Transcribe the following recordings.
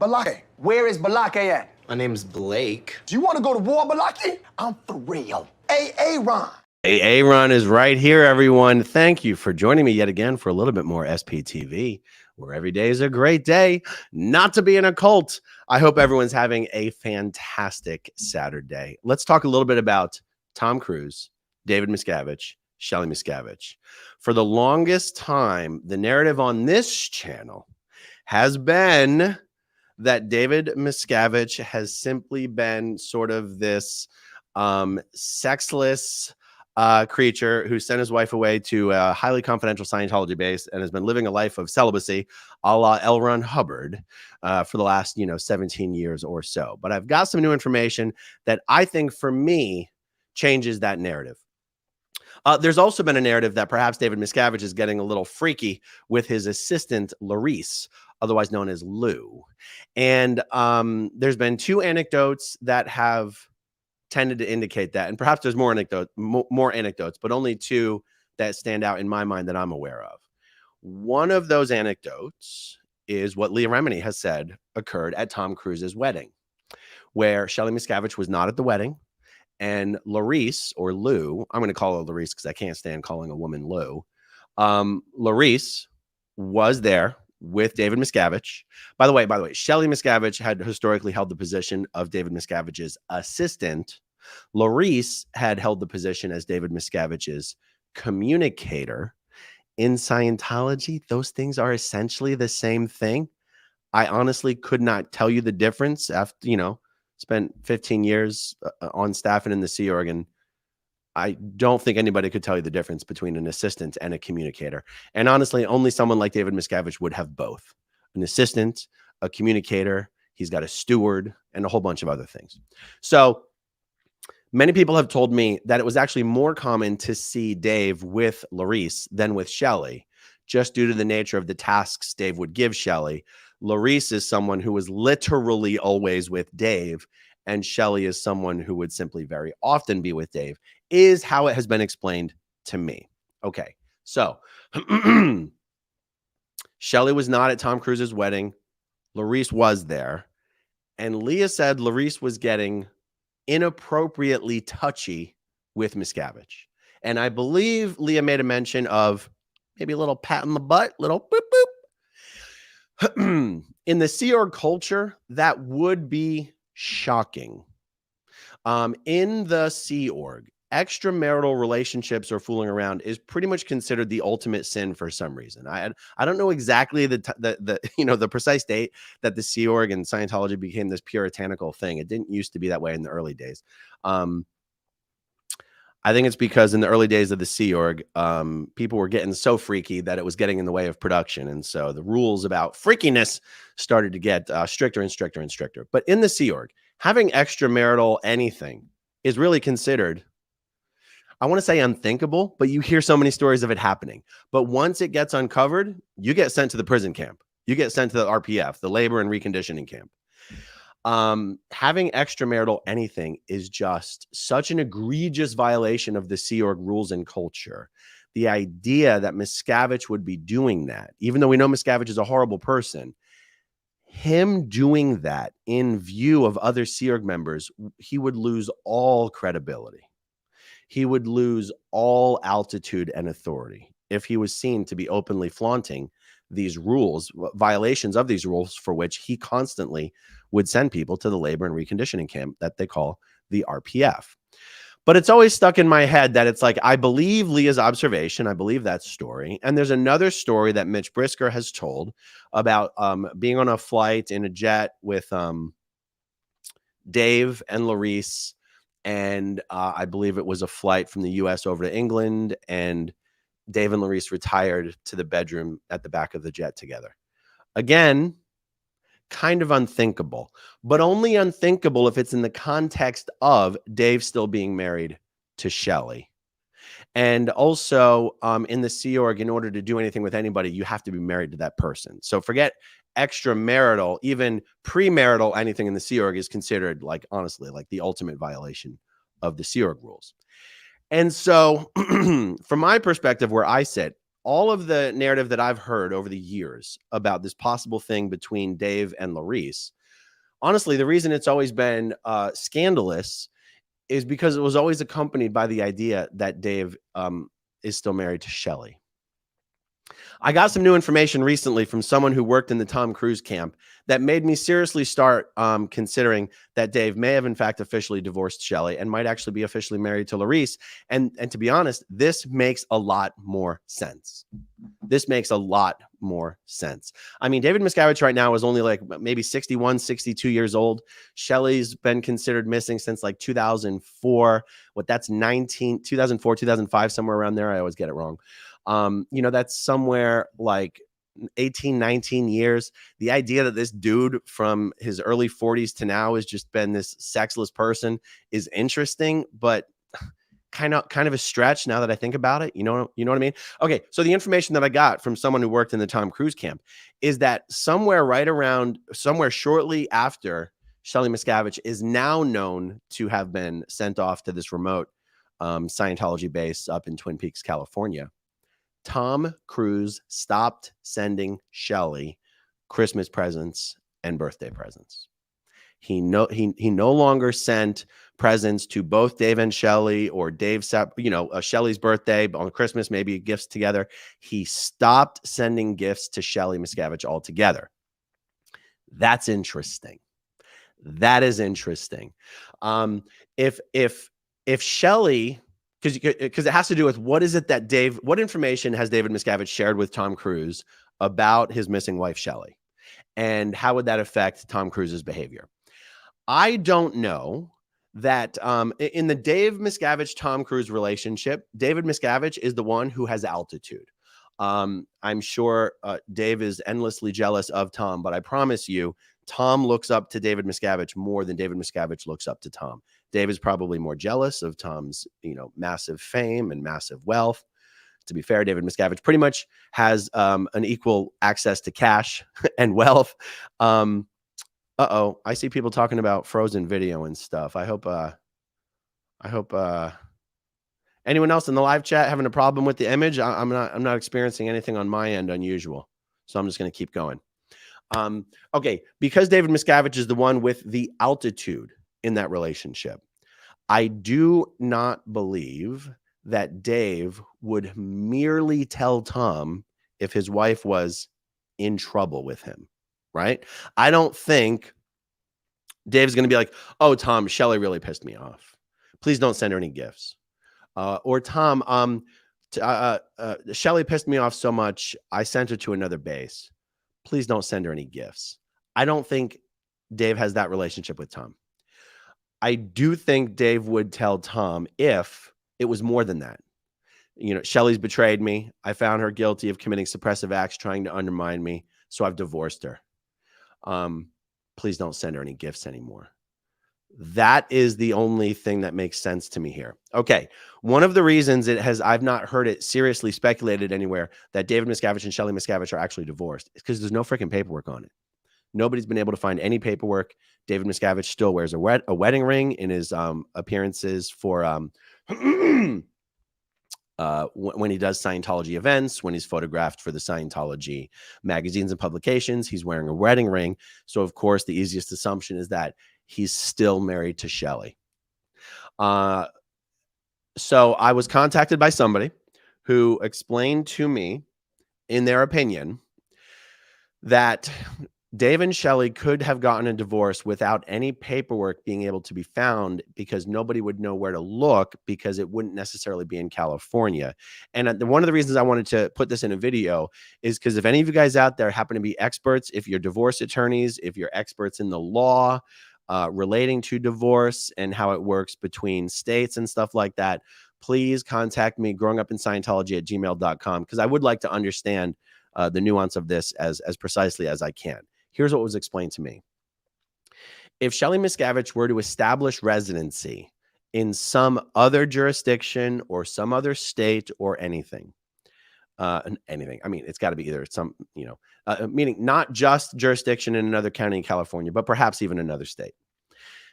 Balake. Where is Balake at? My name's Blake. Do you want to go to war, Balake? I'm for real. Ron. Ron is right here, everyone. Thank you for joining me yet again for a little bit more SPTV, where every day is a great day not to be in a cult. I hope everyone's having a fantastic Saturday. Let's talk a little bit about Tom Cruise, David Miscavige, Shelly Miscavige. For the longest time, the narrative on this channel has been that David Miscavige has simply been sort of this sexless creature who sent his wife away to a highly confidential Scientology base and has been living a life of celibacy a la L. Ron Hubbard for the last, 17 years or so. But I've got some new information that I think, for me, changes that narrative. There's also been a narrative that perhaps David Miscavige is getting a little freaky with his assistant, Larice, otherwise known as Lou. And there's been two anecdotes that have tended to indicate that. And perhaps there's more anecdotes, but only two that stand out in my mind that I'm aware of. One of those anecdotes is what Leah Remini has said occurred at Tom Cruise's wedding, where Shelly Miscavige was not at the wedding. And Larice, or Lou, I'm going to call her Larice because I can't stand calling a woman Lou. Larice was there with David Miscavige. By the way, Shelly Miscavige had historically held the position of David Miscavige's assistant. Larice had held the position as David Miscavige's communicator. In Scientology, those things are essentially the same thing. I honestly could not tell you the difference after, spent 15 years on staff and in the Sea Org, and I don't think anybody could tell you the difference between an assistant and a communicator. And honestly, only someone like David Miscavige would have both. An assistant, a communicator, he's got a steward, and a whole bunch of other things. So many people have told me that it was actually more common to see Dave with Larice than with Shelly, just due to the nature of the tasks Dave would give Shelly. Larice is someone who was literally always with Dave, and Shelly is someone who would simply very often be with Dave, is how it has been explained to me. Okay, so Shelly was not at Tom Cruise's wedding. Larice was there, and Leah said Larice was getting inappropriately touchy with Miscavige. And I believe Leah made a mention of maybe a little pat on the butt, little boop, boop. In the Sea Org culture, that would be shocking. In the Sea Org, extramarital relationships or fooling around is pretty much considered the ultimate sin for some reason. I don't know exactly the precise date that the Sea Org and Scientology became this puritanical thing. It didn't used to be that way in the early days. I think it's because in the early days of the Sea Org, people were getting so freaky that it was getting in the way of production. And so the rules about freakiness started to get stricter and stricter and stricter. But in the Sea Org, having extramarital anything is really considered, I want to say unthinkable, but you hear so many stories of it happening. But once it gets uncovered, you get sent to the prison camp. You get sent to the RPF, the labor and reconditioning camp. Having extramarital anything is just such an egregious violation of the Sea Org rules and culture. The idea that Miscavige would be doing that, even though we know Miscavige is a horrible person, him doing that in view of other Sea Org members, he would lose all credibility. He would lose all altitude and authority if he was seen to be openly flaunting these rules, violations of these rules, for which he constantly would send people to the labor and reconditioning camp that they call the RPF. But it's always stuck in my head that it's like, I believe Leah's observation. I believe that story. And there's another story that Mitch Brisker has told about being on a flight in a jet with Dave and Larice. And I believe it was a flight from the U.S. over to England. And Dave and Larice retired to the bedroom at the back of the jet together. Again, kind of unthinkable, but only unthinkable if it's in the context of Dave still being married to Shelly. And also in the Sea Org, in order to do anything with anybody, you have to be married to that person. So forget extramarital, even premarital, anything in the Sea Org is considered, like, honestly, like the ultimate violation of the Sea Org rules. And so from my perspective, where I sit, all of the narrative that I've heard over the years about this possible thing between Dave and Laurice, honestly, the reason it's always been scandalous is because it was always accompanied by the idea that Dave is still married to Shelly. I got some new information recently from someone who worked in the Tom Cruise camp that made me seriously start considering that Dave may have in fact officially divorced Shelly and might actually be officially married to Laurice. And to be honest, this makes a lot more sense. This makes a lot more sense. I mean, David Miscavige right now is only like maybe 61, 62 years old. Shelly's been considered missing since like 2004. That's 2004, 2005, somewhere around there. I always get it wrong. That's somewhere like 18, 19 years. The idea that this dude from his early 40s to now has just been this sexless person is interesting, but kind of a stretch now that I think about it. You know what I mean? Okay, so the information that I got from someone who worked in the Tom Cruise camp is that somewhere shortly after Shelly Miscavige is now known to have been sent off to this remote Scientology base up in Twin Peaks, California, Tom Cruise stopped sending Shelly Christmas presents and birthday presents. He no longer sent presents to both Dave and Shelly, or Shelly's birthday on Christmas, maybe gifts together. He stopped sending gifts to Shelly Miscavige altogether. That's interesting. That is interesting. If Shelly, because it has to do with what information has David Miscavige shared with Tom Cruise about his missing wife, Shelly, and how would that affect Tom Cruise's behavior? I don't know that in the Dave Miscavige, Tom Cruise relationship, David Miscavige is the one who has altitude. I'm sure Dave is endlessly jealous of Tom, but I promise you, Tom looks up to David Miscavige more than David Miscavige looks up to Tom. Dave is probably more jealous of Tom's, massive fame and massive wealth. To be fair, David Miscavige pretty much has an equal access to cash and wealth. I see people talking about frozen video and stuff. I hope anyone else in the live chat having a problem with the image. I'm not experiencing anything on my end unusual, so I'm just going to keep going. Okay, because David Miscavige is the one with the altitude in that relationship, I do not believe that Dave would merely tell Tom if his wife was in trouble with him, right? I don't think Dave's going to be like, "Oh, Tom, Shelly really pissed me off. Please don't send her any gifts." Or Tom, Shelly pissed me off so much, I sent her to another base. Please don't send her any gifts. I don't think Dave has that relationship with Tom. I do think Dave would tell Tom if it was more than that. Shelly's betrayed me. I found her guilty of committing suppressive acts, trying to undermine me, so I've divorced her. Please don't send her any gifts anymore. That is the only thing that makes sense to me here. Okay. One of the reasons I've not heard it seriously speculated anywhere that David Miscavige and Shelly Miscavige are actually divorced is because there's no freaking paperwork on it. Nobody's been able to find any paperwork. David Miscavige still wears a wedding ring in his appearances for when he does Scientology events, when he's photographed for the Scientology magazines and publications, he's wearing a wedding ring. So, of course, the easiest assumption is that he's still married to Shelly. So I was contacted by somebody who explained to me, in their opinion, that Dave and Shelly could have gotten a divorce without any paperwork being able to be found because nobody would know where to look because it wouldn't necessarily be in California. And one of the reasons I wanted to put this in a video is because if any of you guys out there happen to be experts, if you're divorce attorneys, if you're experts in the law relating to divorce and how it works between states and stuff like that, please contact me, growingupinscientology@gmail.com, because I would like to understand the nuance of this as precisely as I can. Here's what was explained to me. If Shelly Miscavige were to establish residency in some other jurisdiction or some other state or anything, I mean, it's got to be either some, meaning not just jurisdiction in another county in California, but perhaps even another state.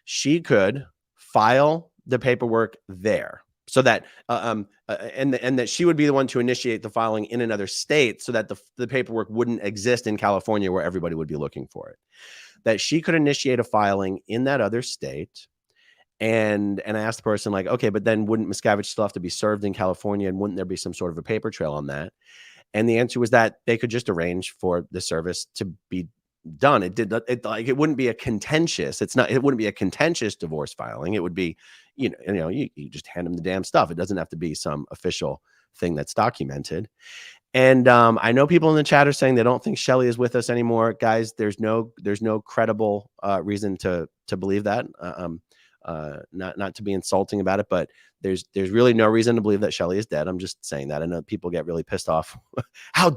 She could file the paperwork there. so that and that she would be the one to initiate the filing in another state, so that the paperwork wouldn't exist in California where everybody would be looking for it. That she could initiate a filing in that other state. And I asked the person, like, okay, but then wouldn't Miscavige still have to be served in California, and wouldn't there be some sort of a paper trail on that? And the answer was that they could just arrange for the service to be done. It wouldn't be a contentious. It wouldn't be a contentious divorce filing. It would be, you just hand them the damn stuff. It doesn't have to be some official thing that's documented. And I know people in the chat are saying they don't think Shelly is with us anymore, guys. There's no credible reason to believe that. Not to be insulting about it, but there's really no reason to believe that Shelly is dead. I'm just saying that. I know people get really pissed off. How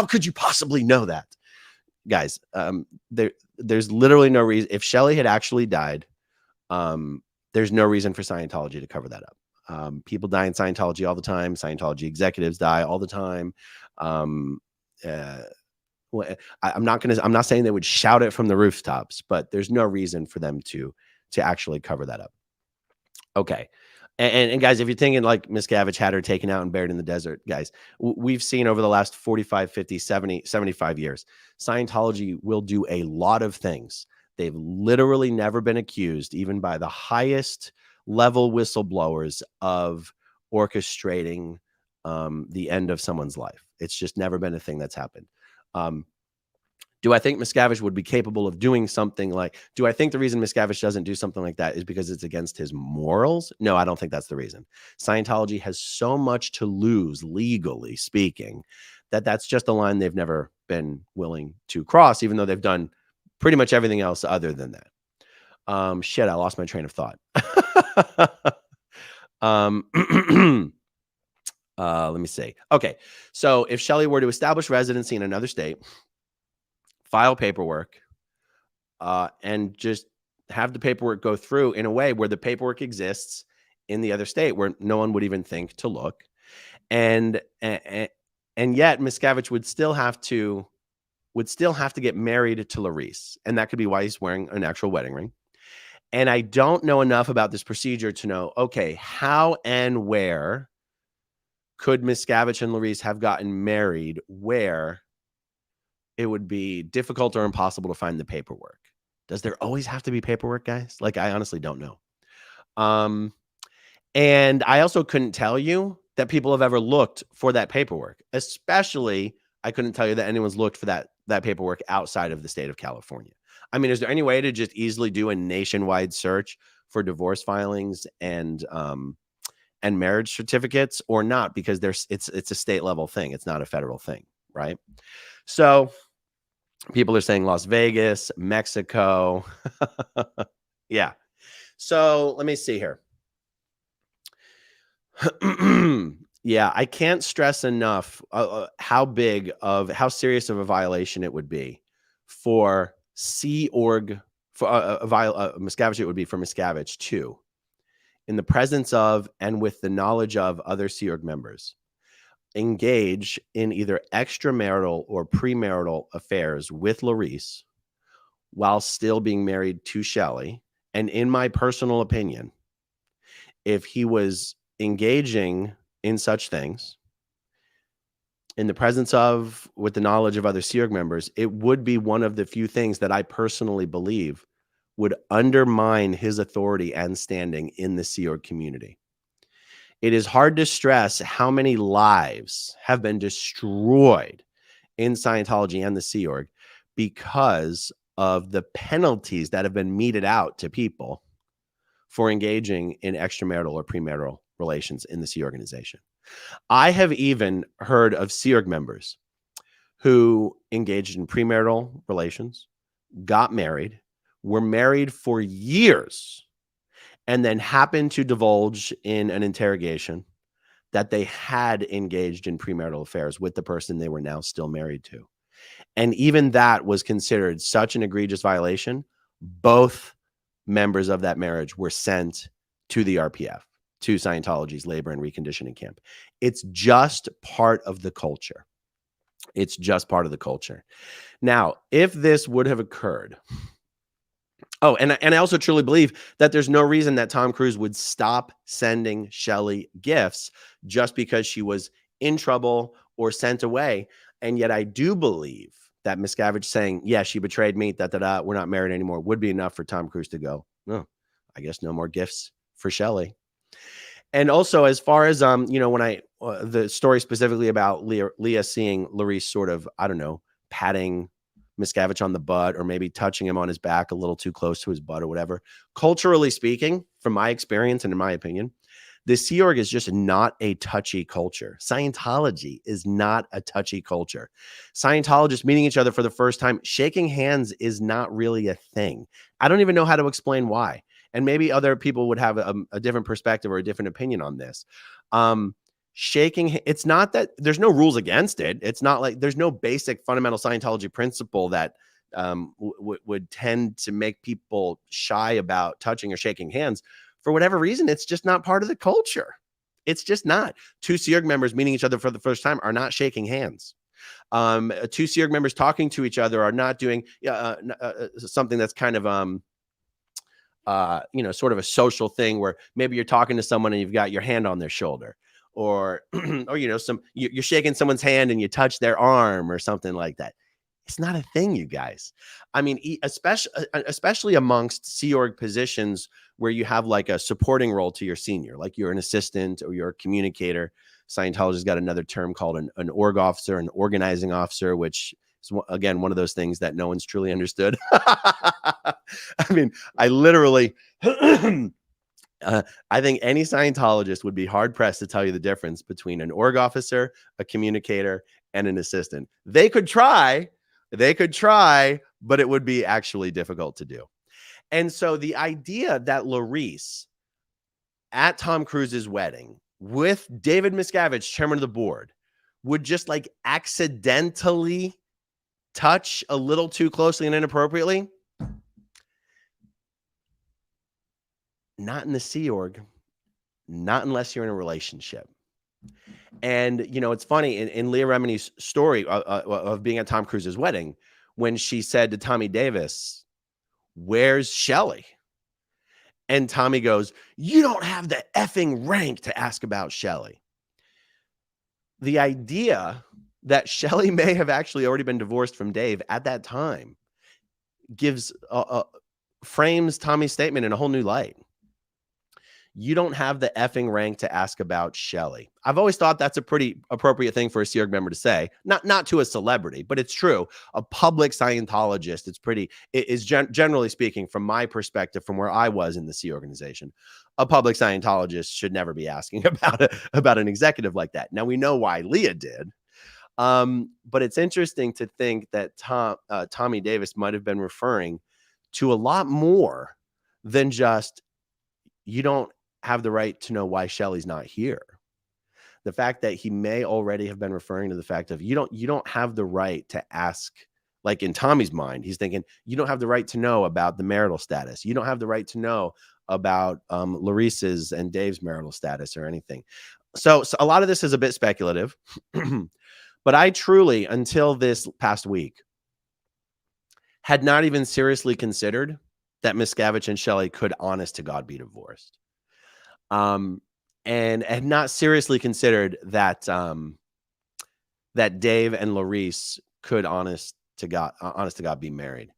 could you possibly know that, guys? There's literally no reason. If Shelly had actually died, there's no reason for Scientology to cover that up. People die in Scientology all the time. Scientology executives die all the time. I'm not saying they would shout it from the rooftops, but there's no reason for them to actually cover that up. Okay. And guys, if you're thinking like Miscavige had her taken out and buried in the desert, guys, we've seen over the last 45, 50, 70, 75 years, Scientology will do a lot of things. They've literally never been accused, even by the highest level whistleblowers, of orchestrating the end of someone's life. It's just never been a thing that's happened. Do I think Miscavige would be capable of doing something like, do I think the reason Miscavige doesn't do something like that is because it's against his morals? No, I don't think that's the reason. Scientology has so much to lose, legally speaking, that's just a line they've never been willing to cross, even though they've done pretty much everything else other than that. Shit, I lost my train of thought. Let me see. Okay, so if Shelly were to establish residency in another state, file paperwork, and just have the paperwork go through in a way where the paperwork exists in the other state where no one would even think to look. And yet Miscavige would still have to get married to Larisse. And that could be why he's wearing an actual wedding ring. And I don't know enough about this procedure to know, okay, how and where could Miscavige and Larisse have gotten married where it would be difficult or impossible to find the paperwork? Does there always have to be paperwork, guys? Like, I honestly don't know. And I also couldn't tell you that people have ever looked for that paperwork. Especially, I couldn't tell you that anyone's looked for that paperwork outside of the state of California. I mean, is there any way to just easily do a nationwide search for divorce filings and marriage certificates, or not? Because it's a state level thing. It's not a federal thing, right? So people are saying Las Vegas, Mexico. Yeah. So let me see here. Yeah, I can't stress enough how serious of a violation it would be for Sea Org, for Miscavige. It would be for Miscavige too, in the presence of and with the knowledge of other Sea Org members, engage in either extramarital or premarital affairs with Larisse while still being married to Shelly. And in my personal opinion, if he was engaging in such things in the presence of, with the knowledge of other Sea Org members, it would be one of the few things that I personally believe would undermine his authority and standing in the Sea Org community. It is hard to stress how many lives have been destroyed in Scientology and the Sea Org because of the penalties that have been meted out to people for engaging in extramarital or premarital relations in the Sea organization. I have even heard of Sea Org members who engaged in premarital relations, got married, were married for years, and then happened to divulge in an interrogation that they had engaged in premarital affairs with the person they were now still married to. And even that was considered such an egregious violation. Both members of that marriage were sent to the RPF, to Scientology's labor and reconditioning camp. It's just part of the culture. It's just part of the culture. Now, if this would have occurred Oh, and I also truly believe that there's no reason that Tom Cruise would stop sending Shelly gifts just because she was in trouble or sent away. And yet I do believe that Miscavige saying, yeah, she betrayed me, we're not married anymore, would be enough for Tom Cruise to go, no, I guess no more gifts for Shelly. And also, as far as when the story specifically about Leah seeing Larice sort of, I don't know, patting Miscavige on the butt or maybe touching him on his back a little too close to his butt or whatever. Culturally speaking, from my experience and in my opinion, the Sea Org is just not a touchy culture. Scientology is not a touchy culture. Scientologists meeting each other for the first time, shaking hands is not really a thing. I don't even know how to explain why. And maybe other people would have a different perspective or a different opinion on this. It's not that there's no rules against it. It's not like there's no basic fundamental Scientology principle that would tend to make people shy about touching or shaking hands. For whatever reason, it's just not part of the culture. It's just not. Two Sea Org members meeting each other for the first time are not shaking hands. Two Sea Org members talking to each other are not doing something that's kind of sort of a social thing where maybe you're talking to someone and you've got your hand on their shoulder, or you're shaking someone's hand and you touch their arm or something like that. It's not a thing, you guys. I mean, especially amongst Sea Org positions where you have like a supporting role to your senior, like you're an assistant or you're a communicator. Scientology's got another term called an org officer, an organizing officer, which is, again, one of those things that no one's truly understood. I mean, I literally, I think any Scientologist would be hard pressed to tell you the difference between an org officer, a communicator, and an assistant. They could try, but it would be actually difficult to do. And so the idea that Larice at Tom Cruise's wedding with David Miscavige, chairman of the board, would just like accidentally touch a little too closely and inappropriately, not in the Sea Org, not unless you're in a relationship. And, it's funny in Leah Remini's story of being at Tom Cruise's wedding, when she said to Tommy Davis, "Where's Shelly?" And Tommy goes, "You don't have the effing rank to ask about Shelly." The idea that Shelly may have actually already been divorced from Dave at that time gives frames Tommy's statement in a whole new light. You don't have the effing rank to ask about Shelly. I've always thought that's a pretty appropriate thing for a Sea Org member to say. Not to a celebrity, but it's true. A public Scientologist, generally speaking, from my perspective, from where I was in the Sea organization, a public Scientologist should never be asking about an executive like that. Now, we know why Leah did. But it's interesting to think that Tommy Davis might have been referring to a lot more than just, you don't have the right to know why Shelly's not here. The fact that he may already have been referring to the fact of you don't have the right to ask, like in Tommy's mind, he's thinking you don't have the right to know about the marital status. You don't have the right to know about Larice's and Dave's marital status or anything. So a lot of this is a bit speculative, but I truly, until this past week, had not even seriously considered that Miscavige and Shelly could, honest to God, be divorced. And had not seriously considered that that Dave and Larice could, honest to God, be married.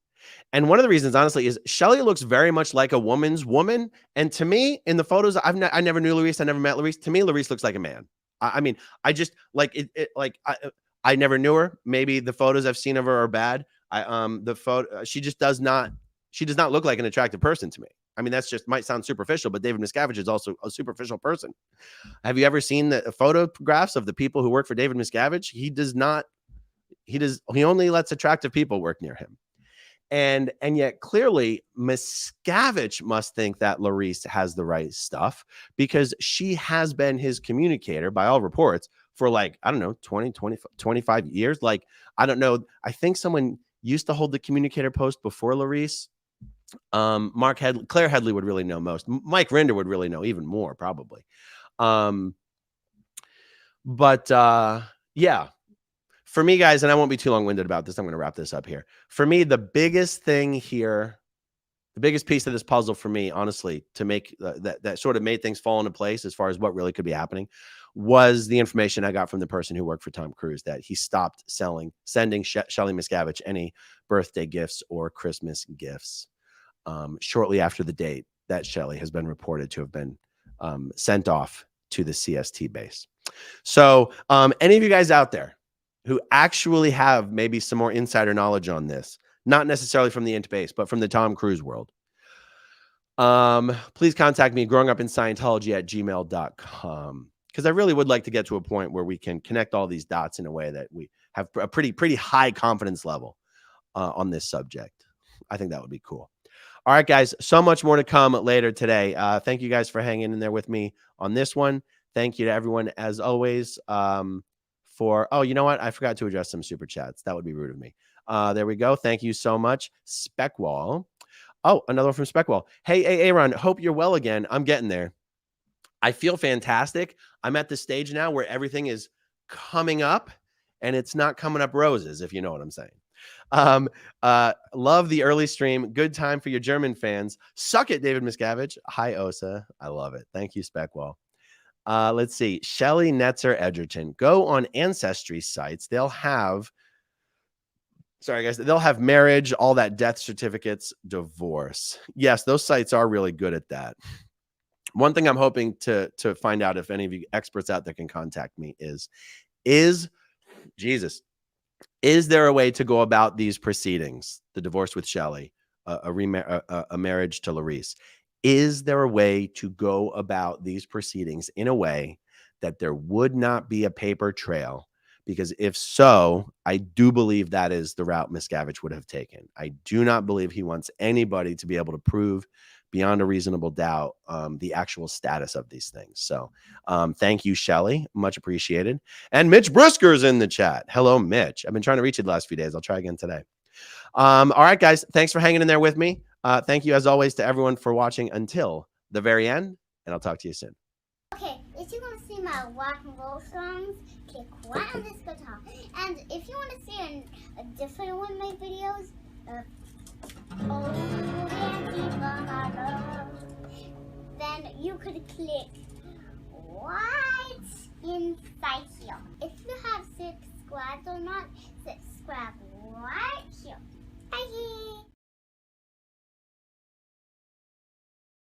And one of the reasons, honestly, is Shelly looks very much like a woman's woman. And to me, in the photos, I never knew Larice. I never met Larice. To me, Larice looks like a man. I mean, I just like it. I never knew her. Maybe the photos I've seen of her are bad. She does not look like an attractive person to me. I mean, that's just might sound superficial, but David Miscavige is also a superficial person. Have you ever seen the photographs of the people who work for David Miscavige? He only lets attractive people work near him. And yet clearly Miscavige must think that Larice has the right stuff because she has been his communicator by all reports for 25 years. Like, I don't know. I think someone used to hold the communicator post before Larice. Claire Headley would really know most. Mike Rinder would really know even more, probably. Yeah. For me, guys, and I won't be too long-winded about this, I'm going to wrap this up here. For me, the biggest thing here the biggest piece of this puzzle for me, honestly, to make that sort of made things fall into place as far as what really could be happening, was the information I got from the person who worked for Tom Cruise, that he stopped sending Shelly Miscavige any birthday gifts or Christmas gifts shortly after the date that Shelly has been reported to have been sent off to the CST base. So any of you guys out there who actually have maybe some more insider knowledge on this, not necessarily from the int base, but from the Tom Cruise world, please contact me, growingupinscientology@gmail.com, because I really would like to get to a point where we can connect all these dots in a way that we have a pretty high confidence level on this subject. I think that would be cool. All right, guys, so much more to come later today. Thank you guys for hanging in there with me on this one. Thank you to everyone, as always, for, oh, you know what? I forgot to address some super chats. That would be rude of me. There we go. Thank you so much, Speckwall. Oh, another one from Speckwall. Hey, Aaron, hope you're well again. I'm getting there. I feel fantastic. I'm at the stage now where everything is coming up, and it's not coming up roses, if you know what I'm saying. Love the early stream. Good time for your German fans. Suck it, David Miscavige. Hi, Osa. I love it. Thank you, Speckwall. Let's see. Shelly Netzer Edgerton. Go on ancestry sites. They'll have, sorry guys, they'll have marriage, all that, death certificates, divorce. Yes, those sites are really good at that. One thing I'm hoping to find out, if any of you experts out there can contact me, is there a way to go about these proceedings, the divorce with Shelly, a marriage to Larisse? Is there a way to go about these proceedings in a way that there would not be a paper trail? Because if so, I do believe that is the route Miscavige would have taken. I do not believe he wants anybody to be able to prove beyond a reasonable doubt the actual status of these things. So thank you, Shelly. Much appreciated. And Mitch Brisker's in the chat. Hello, Mitch. I've been trying to reach you the last few days. I'll try again today. All right, guys. Thanks for hanging in there with me. Thank you, as always, to everyone for watching until the very end, and I'll talk to you soon. Okay, if you want to see my rock and roll songs, click right on this guitar. And if you want to see a different one of my videos, then you could click right inside here. If